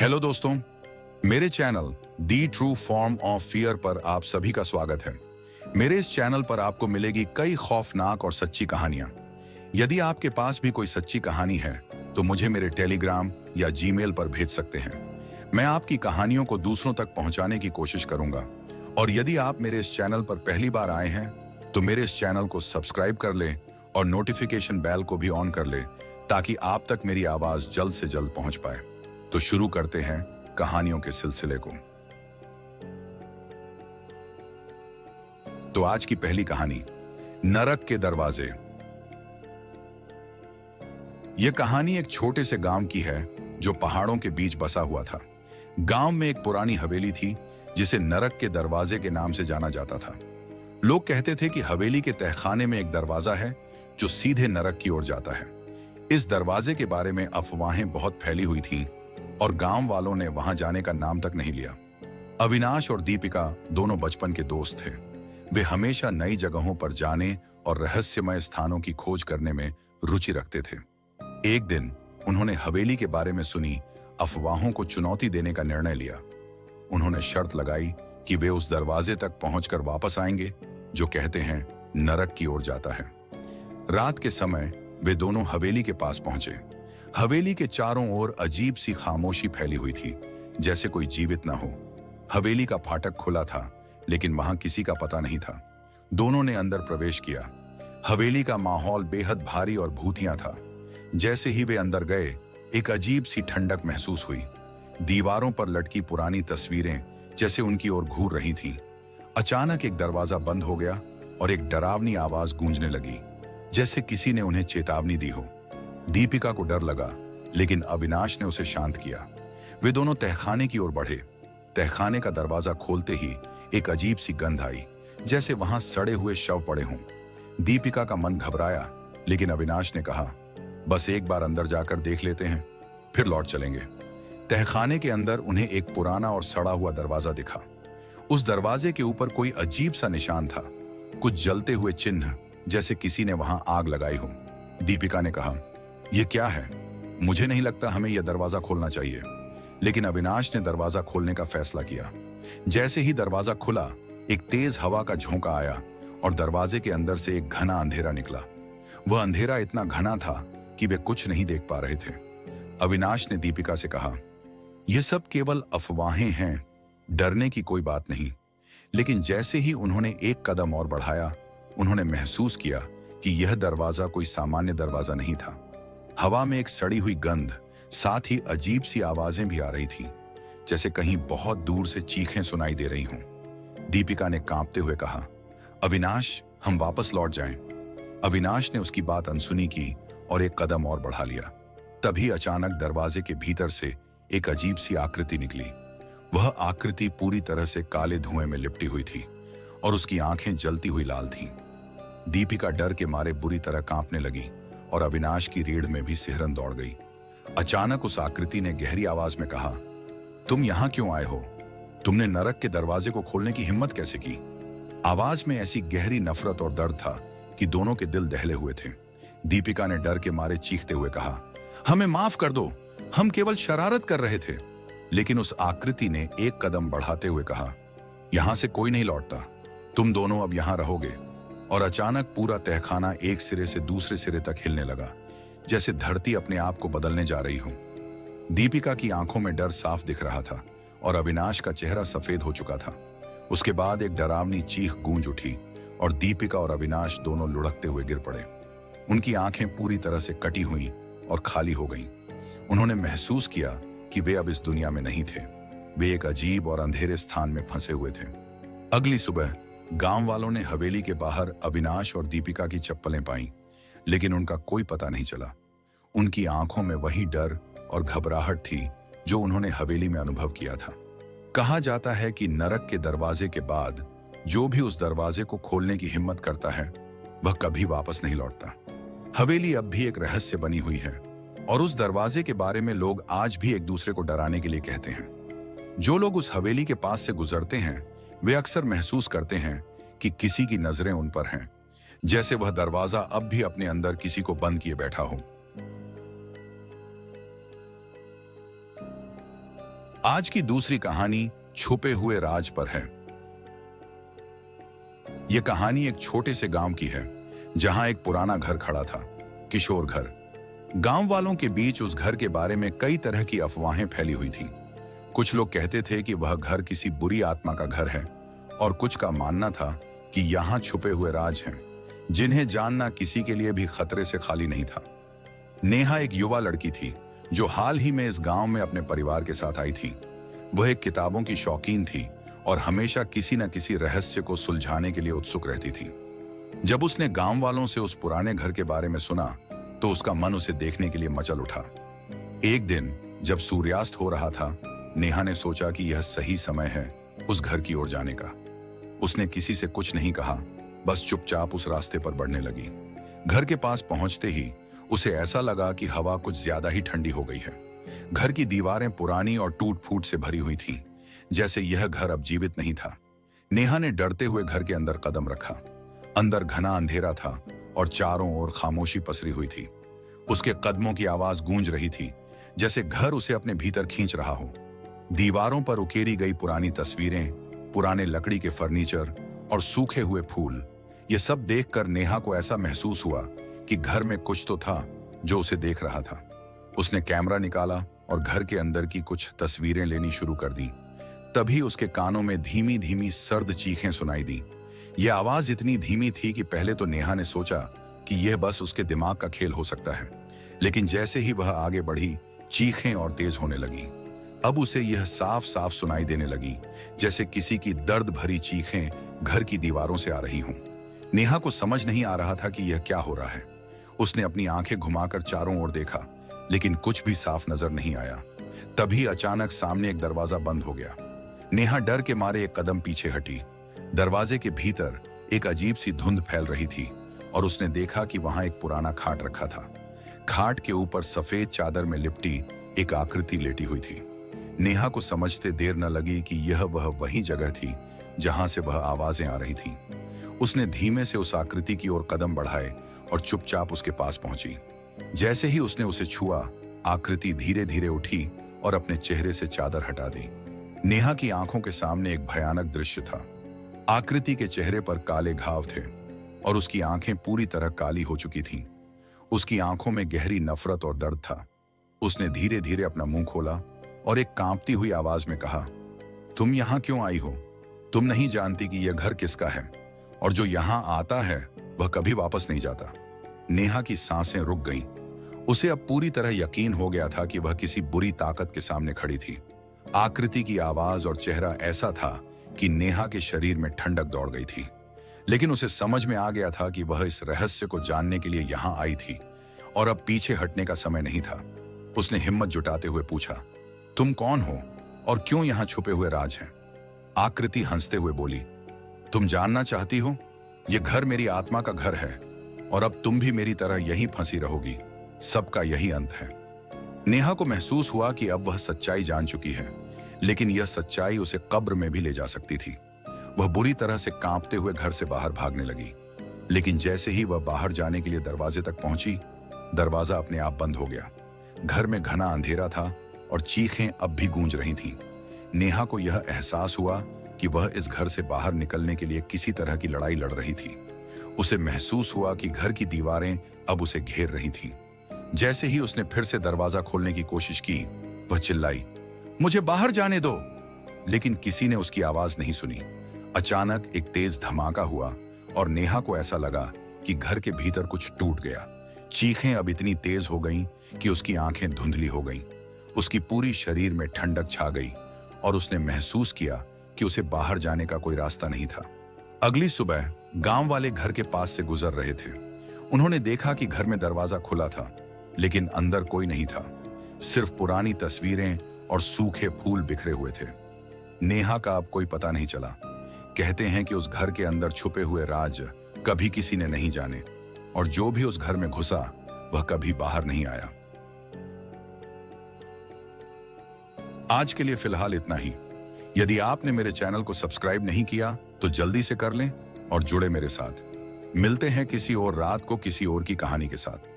Hello दोस्तों, मेरे channel the true form of fear पर आप सभी का स्वागत है। मेरे इस चैनल पर आपको मिलेगी कई खौफनाक और सच्ची कहानियां। यदि आपके पास भी कोई सच्ची कहानी है तो मुझे मेरे टेलीग्राम या जीमेल पर भेज सकते हैं। मैं आपकी कहानियों को दूसरों तक पहुंचाने की कोशिश करूंगा। और यदि आप मेरे इस चैनल पर पहली बार आए हैं तो मेरे इस चैनल को सब्सक्राइब कर लें और नोटिफिकेशन बेल को भी ऑन कर लें ताकि आप तक मेरी आवाज जल्द से जल्द पहुंच पाए। तो शुरू करते हैं कहानियों के सिलसिले को। तो आज की पहली कहानी, नरक के दरवाजे। यह कहानी एक छोटे से गांव की है जो पहाड़ों के बीच बसा हुआ था। गांव में एक पुरानी हवेली थी जिसे नरक के दरवाजे के नाम से जाना जाता था। लोग कहते थे कि हवेली के तहखाने में एक दरवाजा है जो सीधे नरक की ओर जाता है। इस दरवाजे के बारे में अफवाहें बहुत फैली हुई थीं और गांव वालों ने वहां जाने का नाम तक नहीं लिया। अविनाश और दीपिका दोनों बचपन के दोस्त थे। वे हमेशा नई जगहों पर जाने और रहस्यमय स्थानों की खोज करने में रुचि रखते थे। एक दिन उन्होंने हवेली के बारे में सुनी अफवाहों को चुनौती देने का निर्णय लिया। उन्होंने शर्त लगाई कि वे उस दरवाजे तक पहुंचकर वापस आएंगे जो कहते हैं नरक की ओर जाता है। रात के समय वे दोनों हवेली के पास पहुंचे। हवेली के चारों ओर अजीब सी खामोशी फैली हुई थी, जैसे कोई जीवित ना हो। हवेली का फाटक खुला था लेकिन वहां किसी का पता नहीं था। दोनों ने अंदर प्रवेश किया। हवेली का माहौल बेहद भारी और भूतिया था। जैसे ही वे अंदर गए एक अजीब सी ठंडक महसूस हुई। दीवारों पर लटकी पुरानी तस्वीरें जैसे उनकी ओर घूर रही थीं। अचानक एक दरवाजा बंद हो गया और एक डरावनी आवाज गूंजने लगी, जैसे किसी ने उन्हें चेतावनी दी हो। दीपिका को डर लगा लेकिन अविनाश ने उसे शांत किया। वे दोनों तहखाने की ओर बढ़े। तहखाने का दरवाजा खोलते ही एक अजीब सी गंध आई, जैसे वहां सड़े हुए शव पड़े हों। दीपिका का मन घबराया लेकिन अविनाश ने कहा, बस एक बार अंदर जाकर देख लेते हैं, फिर लौट चलेंगे। तहखाने के अंदर उन्हें एक पुराना और सड़ा हुआ दरवाजा दिखा। उस दरवाजे के ऊपर कोई अजीब सा निशान था, कुछ जलते हुए चिन्ह, जैसे किसी ने वहां आग लगाई हो। दीपिका ने कहा, यह क्या है? मुझे नहीं लगता हमें यह दरवाजा खोलना चाहिए। लेकिन अविनाश ने दरवाजा खोलने का फैसला किया। जैसे ही दरवाजा खुला एक तेज हवा का झोंका आया और दरवाजे के अंदर से एक घना अंधेरा निकला। वह अंधेरा इतना घना था कि वे कुछ नहीं देख पा रहे थे। अविनाश ने दीपिका से कहा, यह सब केवल अफवाहें हैं, डरने की कोई बात नहीं। लेकिन जैसे ही उन्होंने एक कदम और बढ़ाया उन्होंने महसूस किया कि यह दरवाजा कोई सामान्य दरवाजा नहीं था। हवा में एक सड़ी हुई गंध, साथ ही अजीब सी आवाजें भी आ रही थीं, जैसे कहीं बहुत दूर से चीखें सुनाई दे रही हों। दीपिका ने कांपते हुए कहा, अविनाश, हम वापस लौट जाएं। अविनाश ने उसकी बात अनसुनी की और एक कदम और बढ़ा लिया। तभी अचानक दरवाजे के भीतर से एक अजीब सी आकृति निकली। वह आकृति पूरी तरह से काले धुएं में लिपटी हुई थी और उसकी आंखें जलती हुई लाल थीं। दीपिका डर के मारे बुरी तरह कांपने लगी और अविनाश की रीढ़ में भी सिहरन दौड़ गई। अचानक उस आकृति ने गहरी आवाज में कहा, तुम यहां क्यों आए हो? तुमने नरक के दरवाजे को खोलने की हिम्मत कैसे की? आवाज में ऐसी गहरी नफरत और दर्द था कि दोनों के दिल दहले हुए थे। दीपिका ने डर के मारे चीखते हुए कहा, हमें माफ कर दो, हम केवल शरारत कर रहे थे। लेकिन उस आकृति ने एक कदम बढ़ाते हुए कहा, यहां से कोई नहीं लौटता, तुम दोनों अब यहां रहोगे। और अचानक पूरा तहखाना एक सिरे से दूसरे सिरे तक हिलने लगा, जैसे धरती अपने आप को बदलने जा रही हो। दीपिका की आंखों में डर साफ दिख रहा था और अविनाश का चेहरा सफेद हो चुका था। उसके बाद एक डरावनी चीख गूंज उठी और दीपिका और अविनाश दोनों लुढ़कते हुए गिर पड़े। उनकी आंखें पूरी तरह से कटी हुई और खाली हो गईं। उन्होंने महसूस किया कि वे अब इस दुनिया में नहीं थे। वे एक अजीब और अंधेरे स्थान में फंसे हुए थे। अगली सुबह गांव वालों ने हवेली के बाहर अविनाश और दीपिका की चप्पलें पाईं, लेकिन उनका कोई पता नहीं चला। उनकी आंखों में वही डर और घबराहट थी जो उन्होंने हवेली में अनुभव किया था। कहा जाता है कि नरक के दरवाजे के बाद जो भी उस दरवाजे को खोलने की हिम्मत करता है वह कभी वापस नहीं लौटता। हवेली अब भी एक रहस्य बनी हुई है और उस दरवाजे के बारे में लोग आज भी एक दूसरे को डराने के लिए कहते हैं। जो लोग उस हवेली के पास से गुजरते हैं वे अक्सर महसूस करते हैं कि किसी की नजरें उन पर हैं, जैसे वह दरवाजा अब भी अपने अंदर किसी को बंद किए बैठा हो। आज की दूसरी कहानी छुपे हुए राज पर है। यह कहानी एक छोटे से गांव की है जहां एक पुराना घर खड़ा था, किशोर घर। गांव वालों के बीच उस घर के बारे में कई तरह की अफवाहें फैली हुई थीं। कुछ लोग कहते थे कि वह घर किसी बुरी आत्मा का घर है और कुछ का मानना था कि यहां छुपे हुए राज हैं जिन्हें जानना किसी के लिए भी खतरे से खाली नहीं था। नेहा एक युवा लड़की थी जो हाल ही में इस गांव में अपने परिवार के साथ आई थी। वह एक किताबों की शौकीन थी और हमेशा किसी न किसी रहस्य को सुलझाने के लिए उत्सुक रहती थी। जब उसने गांव वालों से उस पुराने घर के बारे में सुना तो उसका मन उसे देखने के लिए मचल उठा। एक दिन जब सूर्यास्त हो रहा था, नेहा ने सोचा कि यह सही समय है उस घर की ओर जाने का। उसने किसी से कुछ नहीं कहा, बस चुपचाप उस रास्ते पर बढ़ने लगी। घर के पास पहुंचते ही उसे ऐसा लगा कि हवा कुछ ज्यादा ही ठंडी हो गई है। घर की दीवारें पुरानी और टूट फूट से भरी हुई थीं, जैसे यह घर अब जीवित नहीं था। नेहा ने डरते हुए घर के अंदर कदम रखा। अंदर घना अंधेरा था और चारों ओर खामोशी पसरी हुई थी। उसके कदमों की आवाज गूंज रही थी, जैसे घर उसे अपने भीतर खींच रहा हो। दीवारों पर उकेरी गई पुरानी तस्वीरें, पुराने लकड़ी के फर्नीचर और सूखे हुए फूल, ये सब देखकर नेहा को ऐसा महसूस हुआ कि घर में कुछ तो था जो उसे देख रहा था। उसने कैमरा निकाला और घर के अंदर की कुछ तस्वीरें लेनी शुरू कर दी। तभी उसके कानों में धीमी धीमी सर्द चीखें सुनाई दी। यह आवाज इतनी धीमी थी कि पहले तो नेहा ने सोचा कि यह बस उसके दिमाग का खेल हो सकता है, लेकिन जैसे ही वह आगे बढ़ी, चीखें और तेज होने लगी। अब उसे यह साफ साफ सुनाई देने लगी, जैसे किसी की दर्द भरी चीखें घर की दीवारों से आ रही हों। नेहा को समझ नहीं आ रहा था कि यह क्या हो रहा है। उसने अपनी आंखें घुमाकर चारों ओर देखा, लेकिन कुछ भी साफ नजर नहीं आया। तभी अचानक सामने एक दरवाजा बंद हो गया। नेहा डर के मारे एक कदम पीछे हटी। दरवाजे के भीतर एक अजीब सी धुंध फैल रही थी और उसने देखा कि वहां एक पुराना खाट रखा था। खाट के ऊपर सफेद चादर में लिपटी एक आकृति लेटी हुई थी। नेहा को समझते देर न लगी कि यह वही जगह थी जहां से वह आवाजें आ रही थीं। उसने धीमे से उस आकृति की ओर कदम बढ़ाए और चुपचाप उसके पास पहुंची। जैसे ही उसने उसे छुआ, आकृति धीरे धीरे उठी और अपने चेहरे से चादर हटा दी। नेहा की आंखों के सामने एक भयानक दृश्य था। आकृति के चेहरे पर काले घाव थे और उसकी आंखें पूरी तरह काली हो चुकी थीं। उसकी आंखों में गहरी नफरत और दर्द था। उसने धीरे धीरे अपना मुंह खोला और एक कांपती हुई आवाज में कहा, तुम यहां क्यों आई हो? तुम नहीं जानती कि यह घर किसका है, और जो यहां आता है वह कभी वापस नहीं जाता। नेहा की सांसें रुक गईं। उसे अब पूरी तरह यकीन हो गया था कि वह किसी बुरी ताकत के सामने खड़ी थी। आकृति की आवाज और चेहरा ऐसा था कि नेहा के शरीर में ठंडक दौड़ गई थी। लेकिन उसे समझ में आ गया था कि वह इस रहस्य को जानने के लिए यहां आई थी और अब पीछे हटने का समय नहीं था। उसने हिम्मत जुटाते हुए पूछा, तुम कौन हो और क्यों यहां छुपे हुए राज हैं? आकृति हंसते हुए बोली, तुम जानना चाहती हो? यह घर मेरी आत्मा का घर है और अब तुम भी मेरी तरह यहीं फंसी रहोगी। सबका यही अंत है। नेहा को महसूस हुआ कि अब वह सच्चाई जान चुकी है, लेकिन यह सच्चाई उसे कब्र में भी ले जा सकती थी। वह बुरी तरह से कांपते हुए घर से बाहर भागने लगी, लेकिन जैसे ही वह बाहर जाने के लिए दरवाजे तक पहुंची, दरवाजा अपने आप बंद हो गया। घर में घना अंधेरा था और चीखें अब भी गूंज रही थीं। नेहा को यह एहसास हुआ कि वह इस घर से बाहर निकलने के लिए किसी तरह की लड़ाई लड़ रही थी। उसे महसूस हुआ कि घर की दीवारें अब उसे घेर रही थीं। जैसे ही उसने फिर से दरवाजा खोलने की कोशिश की, वह चिल्लाई, मुझे बाहर जाने दो। लेकिन किसी ने उसकी आवाज नहीं सुनी। अचानक एक तेज धमाका हुआ और नेहा को ऐसा लगा कि घर के भीतर कुछ टूट गया। चीखें अब इतनी तेज हो गईं कि उसकी आंखें धुंधली हो गईं। उसकी पूरी शरीर में ठंडक छा गई और उसने महसूस किया कि उसे बाहर जाने का कोई रास्ता नहीं था। अगली सुबह गांव वाले घर के पास से गुजर रहे थे। उन्होंने देखा कि घर में दरवाजा खुला था, लेकिन अंदर कोई नहीं था। सिर्फ पुरानी तस्वीरें और सूखे फूल बिखरे हुए थे। नेहा का अब कोई पता नहीं चला। कहते हैं कि उस घर के अंदर छुपे हुए राज कभी किसी ने नहीं जाने, और जो भी उस घर में घुसा वह कभी बाहर नहीं आया। आज के लिए फिलहाल इतना ही। यदि आपने मेरे चैनल को सब्सक्राइब नहीं किया तो जल्दी से कर लें और जुड़े मेरे साथ। मिलते हैं किसी और रात को किसी और की कहानी के साथ।